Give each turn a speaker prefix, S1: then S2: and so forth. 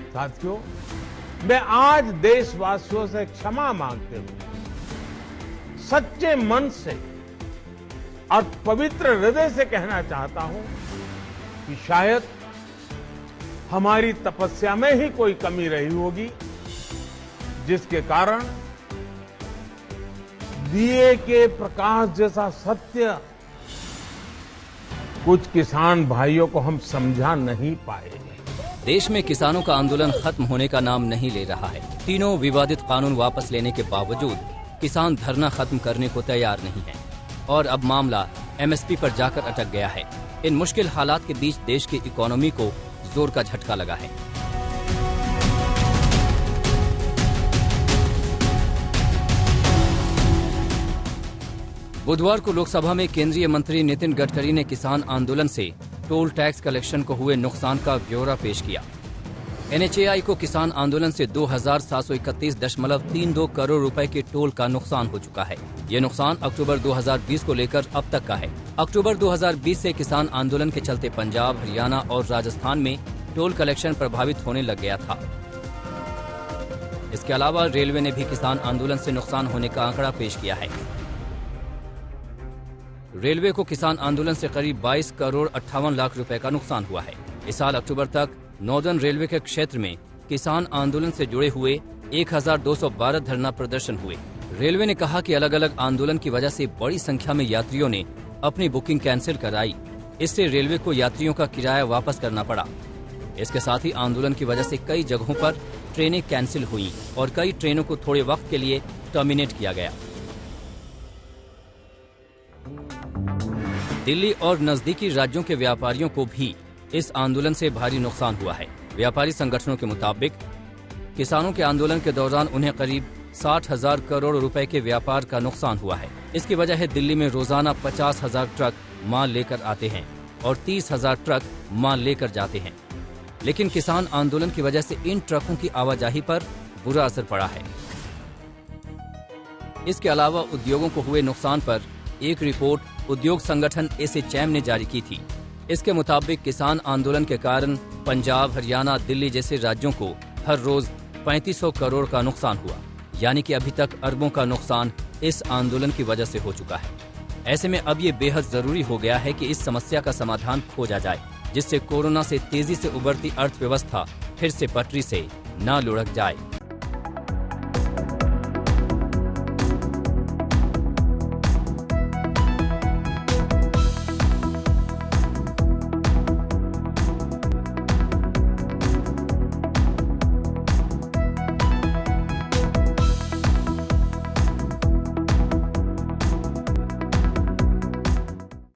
S1: साथियों, मैं आज देशवासियों से क्षमा मांगते हुए सच्चे मन से और पवित्र हृदय से कहना चाहता हूं कि शायद हमारी तपस्या में ही कोई कमी रही होगी, जिसके कारण दिए के प्रकाश जैसा सत्य कुछ किसान भाइयों को हम समझा नहीं पाए।
S2: देश में किसानों का आंदोलन खत्म होने का नाम नहीं ले रहा है। तीनों विवादित कानून वापस लेने के बावजूद किसान धरना खत्म करने को तैयार नहीं है और अब मामला एमएसपी पर जाकर अटक गया है। इन मुश्किल हालात के बीच देश की इकोनॉमी को जोर का झटका लगा है। बुधवार को लोकसभा में केंद्रीय मंत्री नितिन गडकरी ने किसान आंदोलन से टोल टैक्स कलेक्शन को हुए नुकसान का ब्यौरा पेश किया। एनएचएआई को किसान आंदोलन से 2731.32 करोड़ रुपए के टोल का नुकसान हो चुका है। ये नुकसान अक्टूबर 2020 को लेकर अब तक का है। अक्टूबर 2020 से किसान आंदोलन के चलते पंजाब, हरियाणा और राजस्थान में टोल कलेक्शन प्रभावित होने लग गया था। इसके अलावा रेलवे ने भी किसान आंदोलन से नुकसान होने का आंकड़ा पेश किया है। रेलवे को किसान आंदोलन से करीब 22 करोड़ 58 लाख रुपए का नुकसान हुआ है। इस साल अक्टूबर तक नॉर्दर्न रेलवे के क्षेत्र में किसान आंदोलन से जुड़े हुए 1212 धरना प्रदर्शन हुए। रेलवे ने कहा कि अलग अलग आंदोलन की वजह से बड़ी संख्या में यात्रियों ने अपनी बुकिंग कैंसिल कराई। इससे रेलवे को यात्रियों का किराया वापस करना पड़ा। इसके साथ ही आंदोलन की वजह से कई जगहों पर ट्रेनें कैंसिल हुई और कई ट्रेनों को थोड़े वक्त के लिए टर्मिनेट किया गया। दिल्ली और नजदीकी राज्यों के व्यापारियों को भी इस आंदोलन से भारी नुकसान हुआ है। व्यापारी संगठनों के मुताबिक किसानों के आंदोलन के दौरान उन्हें करीब 60,000 करोड़ रुपए के व्यापार का नुकसान हुआ है। इसकी वजह है दिल्ली में रोजाना 50,000 ट्रक माल लेकर आते हैं और 30,000 ट्रक माल लेकर जाते हैं। लेकिन किसान आंदोलन की वजह से इन ट्रकों की आवाजाही पर बुरा असर पड़ा है। इसके अलावा उद्योगों को हुए नुकसान पर एक रिपोर्ट उद्योग संगठन एसोचैम ने जारी की थी। इसके मुताबिक किसान आंदोलन के कारण पंजाब, हरियाणा, दिल्ली जैसे राज्यों को हर रोज 3500 करोड़ का नुकसान हुआ, यानी कि अभी तक अरबों का नुकसान इस आंदोलन की वजह से हो चुका है। ऐसे में अब ये बेहद जरूरी हो गया है कि इस समस्या का समाधान खोजा जाए, जिससे कोरोना से तेजी से उभरती अर्थव्यवस्था फिर से पटरी से न लुढ़क जाए।